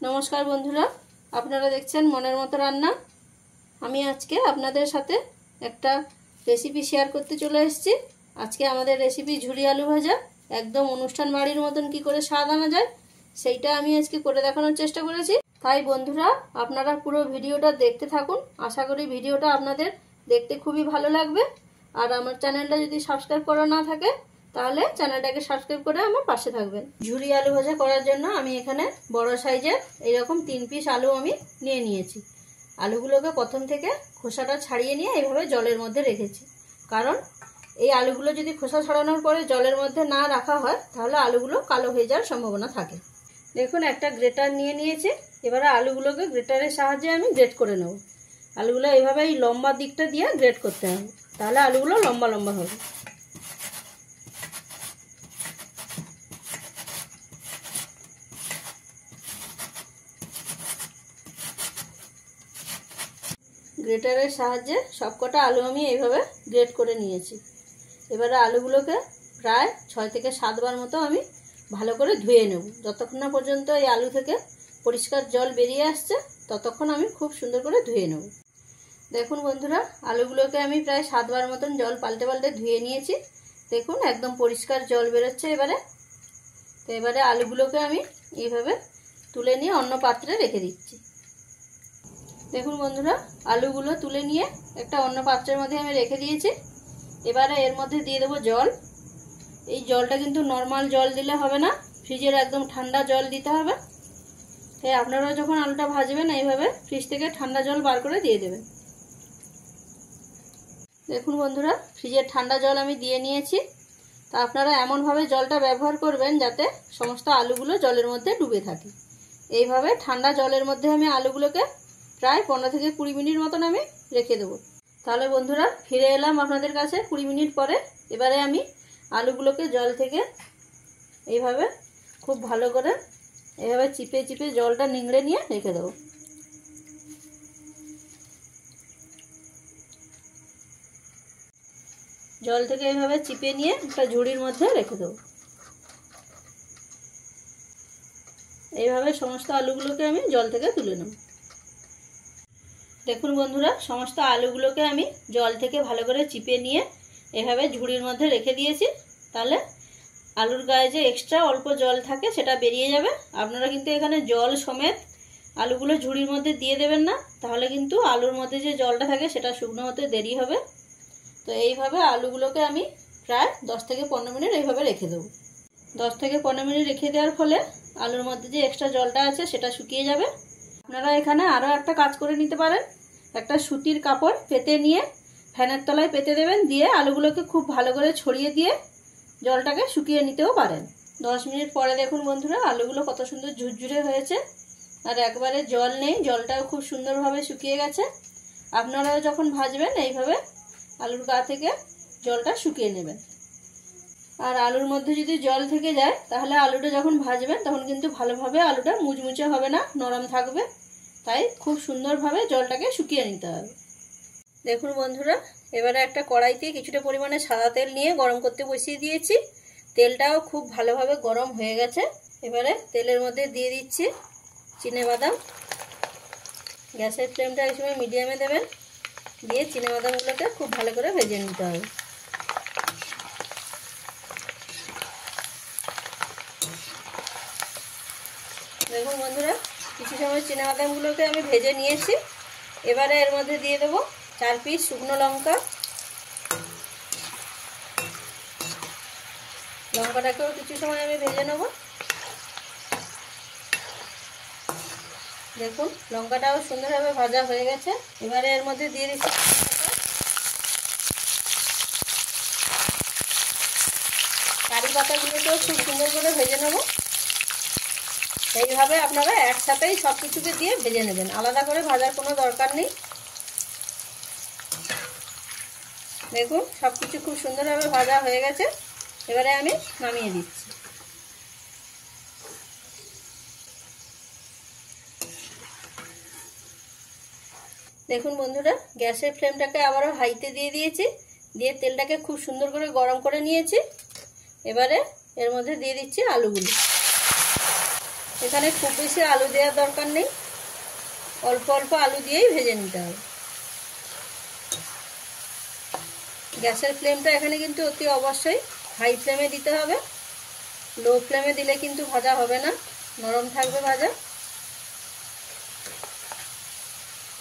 नमस्कार बंधुरा आपनारा देखছেন মনের মতো রান্না। আমি আজকে আপনাদের সাথে একটা রেসিপি শেয়ার করতে চলে এসেছি। আজকে আমাদের রেসিপি ঝুরি আলু ভাজা, একদম অনুষ্ঠান বাড়ির মতন কি করে স্বাদ আনা যায় সেইটা আমি আজকে করে দেখানোর চেষ্টা করেছি। তাই বন্ধুরা আপনারা পুরো ভিডিওটা দেখতে থাকুন। আশা করি ভিডিওটা আপনাদের দেখতে খুবই ভালো লাগবে। আর আমার চ্যানেলটা যদি সাবস্ক্রাইব করা না থাকে তাহলে চ্যানেলটাকে সাবস্ক্রাইব করে আমার পাশে থাকবেন। ঝুরি আলু ভাজা করার জন্য আমি এখানে বড় সাইজের এইরকম 3 পিস আলু আমি নিয়ে নিয়েছি। আলুগুলোকে প্রথম থেকে খোসাটা ছাড়িয়ে নিয়ে এইভাবে জলের মধ্যে রেখেছি, কারণ এই আলুগুলো যদি খোসা ছাড়ানোর পরে জলের মধ্যে না রাখা হয় তাহলে আলুগুলো কালো হয়ে যাওয়ার সম্ভাবনা থাকে। দেখুন একটা গ্রেটার নিয়ে নিয়েছি। এবারে আলুগুলোকে গ্রেটারের সাহায্যে আমি গ্রেট করে নেব। আলুগুলো এইভাবে এই লম্বা দিকটা দিয়ে গ্রেট করতে হবে, তাহলে আলুগুলো লম্বা লম্বা হবে। গ্রেটারের সাহায্যে সবকটা আলু আমি এইভাবে গ্রেট করে নিয়েছি। এবারে আলুগুলোকে প্রায় 6 থেকে 7 বার মতো আমি ভালো করে ধুয়ে নেব। যতক্ষণ না পর্যন্ত এই আলু থেকে পরিষ্কার জল বেরিয়ে আসছে ততক্ষণ আমি খুব সুন্দর করে ধুয়ে নেব। দেখুন বন্ধুরা আলুগুলোকে আমি প্রায় 7 বার মতন জল পাল্টে পাল্টে ধুয়ে নিয়েছি। দেখুন একদম পরিষ্কার জল বেরোচ্ছে এবারে আলুগুলোকে আমি এইভাবে তুলে নিয়ে অন্য পাত্রে রেখে দিচ্ছি। দেখুন বন্ধুরা আলুগুলো তুলে নিয়ে একটা অন্য পাত্রের মধ্যে আমি রেখে দিয়েছি। এবারে এর মধ্যে দিয়ে দেবো জল। এই জলটা কিন্তু নর্মাল জল দিলে হবে না, ফ্রিজের একদম ঠান্ডা জল দিতে হবে। তাই আপনারা যখন আলুটা ভাজবেন এইভাবে ফ্রিজ থেকে ঠান্ডা জল বার করে দিয়ে দেবেন। দেখুন বন্ধুরা ফ্রিজের ঠান্ডা জল আমি দিয়ে নিয়েছি। তা আপনারা এমনভাবে জলটা ব্যবহার করবেন যাতে সমস্ত আলুগুলো জলের মধ্যে ডুবে থাকে। এইভাবে ঠান্ডা জলের মধ্যে আমি আলুগুলোকে প্রায় 15 থেকে 20 মিনিট মতন আমি রেখে দেবো। তাহলে বন্ধুরা ফিরে এলাম আপনাদের কাছে 20 মিনিট পরে। এবারে আমি আলুগুলোকে জল থেকে এইভাবে খুব ভালো করে এইভাবে চিপে চিপে জলটা নিংড়ে নিয়ে রেখে দেবো। জল থেকে এইভাবে চিপে নিয়ে একটা ঝুড়ির মধ্যে রেখে দেবো। এইভাবে সমস্ত আলুগুলোকে আমি জল থেকে তুলে নেব। দেখুন বন্ধুরা সমস্ত আলুগুলোকে আমি জল থেকে ভালো করে চিপে নিয়ে এভাবে ঝুড়ির মধ্যে রেখে দিয়েছি। তাহলে আলুর গায়ে যে এক্সট্রা অল্প জল থাকে সেটা বেরিয়ে যাবে। আপনারা কিন্তু এখানে জল সমেত আলুগুলো ঝুড়ির মধ্যে দিয়ে দেবেন না, তাহলে কিন্তু আলুর মধ্যে যে জলটা থাকে সেটা শুকনো হতে দেরি হবে। তো এইভাবে আলুগুলোকে আমি প্রায় 10 থেকে 15 মিনিট এইভাবে রেখে দেবো। 10 থেকে 15 মিনিট রেখে দেওয়ার ফলে আলুর মধ্যে যে এক্সট্রা জলটা আছে সেটা শুকিয়ে যাবে। আপনারা এখানে আরও একটা কাজ করে নিতে পারেন। একটা সুতির কাপড় পেতে নিয়ে ফ্যানের তলায় পেতে দেবেন, দিয়ে আলুগুলোকে খুব ভালো করে ছড়িয়ে দিয়ে জলটাকে শুকিয়ে নিতেও পারেন। 10 মিনিট পরে দেখুন বন্ধুরা আলুগুলো কত সুন্দর ঝুরঝুরে হয়েছে, আর একবারে জল নেই, জলটাও খুব সুন্দরভাবে শুকিয়ে গেছে। আপনারাও যখন ভাজবেন এইভাবে আলুর গা থেকে জলটা শুকিয়ে নেবেন। আর আলুর মধ্যে যদি জল থেকে যায় তাহলে আলুটা যখন ভাজবেন তখন কিন্তু ভালোভাবে আলুটা মুচমুচে হবে না, নরম থাকবে। তাই খুব সুন্দরভাবে জলটাকে শুকিয়ে নিতে হবে। দেখুন বন্ধুরা এবারে একটা কড়াইতে কিছুটা পরিমাণে সাদা তেল নিয়ে গরম করতে বসিয়ে দিয়েছি। তেলটাও খুব ভালোভাবে গরম হয়ে গেছে। এবারে তেলের মধ্যে দিয়ে দিচ্ছি চিনেবাদাম। গ্যাসের ফ্লেমটা এই সময় মিডিয়ামে দেবেন, দিয়ে চিনেবাদামগুলোকে খুব ভালো করে ভেজে নিতে হবে। দেখুন বন্ধুরা কিছু সময় চিনেবাদামগুলোকে আমি ভেজে নিয়েছি। এবারে এর মধ্যে দিয়ে দেবো 4 পিস শুকনো লঙ্কা। লঙ্কাটাকেও কিছু সময় আমি ভেজে নেব। দেখুন লঙ্কাটাও সুন্দরভাবে ভাজা হয়ে গেছে। এবারে এর মধ্যে দিয়ে দিচ্ছি কারি পাতাগুলোকেও খুব সুন্দর করে ভেজে নেব। এইভাবে আপনারা একসাথেই সব কিছুকে দিয়ে ভেজে নেবেন, আলাদা করে ভাজার কোনো দরকার নেই। দেখুন সব কিছু খুব সুন্দরভাবে ভাজা হয়ে গেছে। এবারে আমি নামিয়ে দিচ্ছি। দেখুন বন্ধুরা গ্যাসের ফ্লেমটাকে আবারও হাইতে দিয়ে দিয়েছি, দিয়ে তেলটাকে খুব সুন্দর করে গরম করে নিয়েছি। এবারে এর মধ্যে দিয়ে দিচ্ছি আলুগুলো। এখানে খুব বেশি আলু দেওয়ার দরকার নেই, অল্প অল্প আলু দিয়েই ভেজে নিতে হবে। গ্যাসের ফ্লেমটা এখানে কিন্তু অতি অবশ্যই হাই ফ্লেমে দিতে হবে। লো ফ্লেমে দিলে কিন্তু ভাজা হবে না, নরম থাকবে ভাজা।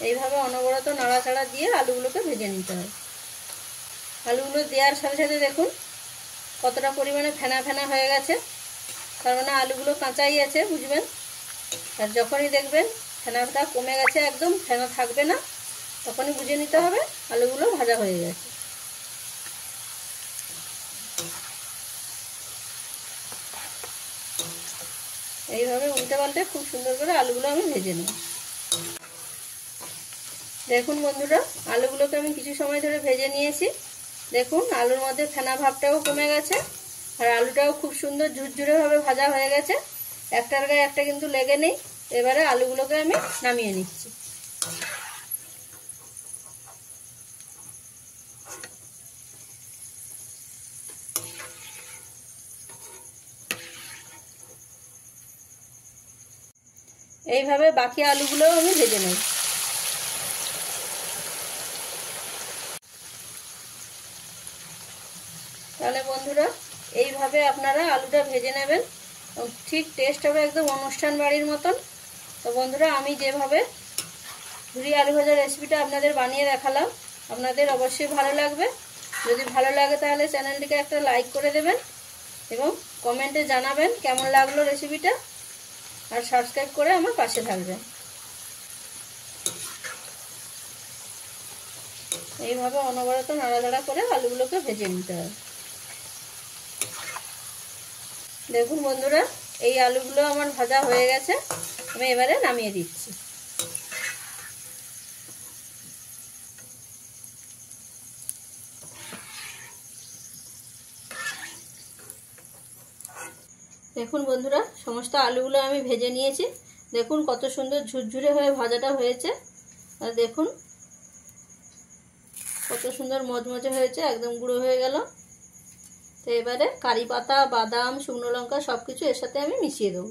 এইভাবে অনবরত নাড়াচাড়া দিয়ে আলুগুলোকে ভেজে নিতে হবে। আলুগুলো দেওয়ার সাথে সাথে দেখুন কতটা পরিমাণে ফেনা ফেনা হয়ে গেছে, তার মানে আলুগুলো কাঁচাই আছে, বুঝবেন। আর যখনই দেখবেন ফেনাটা কমে গেছে, একদম ফেনা থাকবে না, তখনই বুঝে নিতে হবে আলুগুলো ভাজা হয়ে গেছে। এইভাবে উল্টে পাল্টে খুব সুন্দর করে আলুগুলো আমি ভেজে নেব। দেখুন বন্ধুরা, আলুগুলোকে আমি কিছু সময় ধরে ভেজে নিয়েছি। দেখুন আলুর মধ্যে ফেনা ভাবটাও কমে গেছে, আর আলুটাও খুব সুন্দর ঝুরঝুরেভাবে ভাজা হয়ে গেছে, একটার গায়ে একটা কিন্তু লেগে নেই। এবারে আলুগুলোকে আমি নামিয়ে নিচ্ছি। এইভাবে বাকি আলুগুলোও আমি ভেজে নেব। তাহলে বন্ধুরা এইভাবে আপনারা আলুটা ভেজে নেবেন, ঠিক টেস্ট হবে একদম অনুষ্ঠান বাড়ির মতন। তো বন্ধুরা, আমি যেভাবে ঝুরি আলু ভাজা রেসিপিটা আপনাদের বানিয়ে দেখালাম, আপনাদের অবশ্যই ভালো লাগবে। যদি ভালো লাগে তাহলে চ্যানেলটিকে একটা লাইক করে দেবেন এবং কমেন্টে জানাবেন কেমন লাগলো রেসিপিটা, আর সাবস্ক্রাইব করে আমার পাশে থাকবেন। এইভাবে অনবরত নাড়াচাড়া করে আলুগুলোকে ভেজে নিতে হবে। দেখুন বন্ধুরা, এই আলুগুলো আমার ভাজা হয়ে গেছে, আমি এবারে নামিয়ে দিচ্ছি। দেখুন বন্ধুরা, সমস্ত আলুগুলো আমি ভেজে নিয়েছি। দেখুন কত সুন্দর ঝুরঝুরে হয়ে ভাজাটা হয়েছে, আর দেখুন কত সুন্দর মচমচে হয়েছে, একদম গুঁড়ো হয়ে গেল। তো এবারে কারি পাতা, বাদাম, শুকনো লঙ্কা সব কিছু এর সাথে আমি মিশিয়ে দেবো।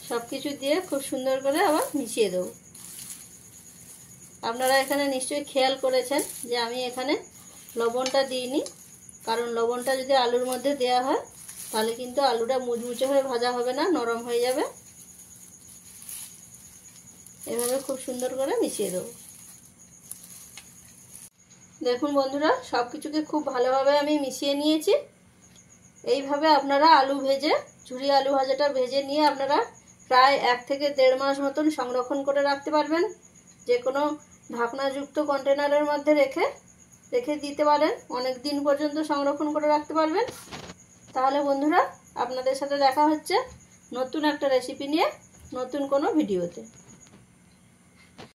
সব কিছু দিয়ে খুব সুন্দর করে আবার মিশিয়ে দেবো। আপনারা এখানে নিশ্চয়ই খেয়াল করেছেন যে আমি এখানে লবণটা দিইনি, কারণ লবণটা যদি আলুর মধ্যে দেওয়া হয় তাহলে কিন্তু আলুটা মুচমুচে হয়ে ভাজা হবে না, নরম হয়ে যাবে। এভাবে খুব সুন্দর করে মিশিয়ে দেবো। দেখুন বন্ধুরা, সব কিছুকে খুব ভালোভাবে আমি মিশিয়ে নিয়েছি। এইভাবে আপনারা আলু ভেজে, ঝুরি আলু ভাজাটা ভেজে নিয়ে আপনারা প্রায় 1 থেকে 1.5 মাস মতন সংরক্ষণ করে রাখতে পারবেন। যে কোনো ঢাকনাযুক্ত কন্টেনারের মধ্যে রেখে দিতে পারেন, অনেক দিন পর্যন্ত সংরক্ষণ করে রাখতে পারবেন। তাহলে বন্ধুরা, আপনাদের সাথে দেখা হচ্ছে নতুন একটা রেসিপি নিয়ে, নতুন কোনো ভিডিওতে।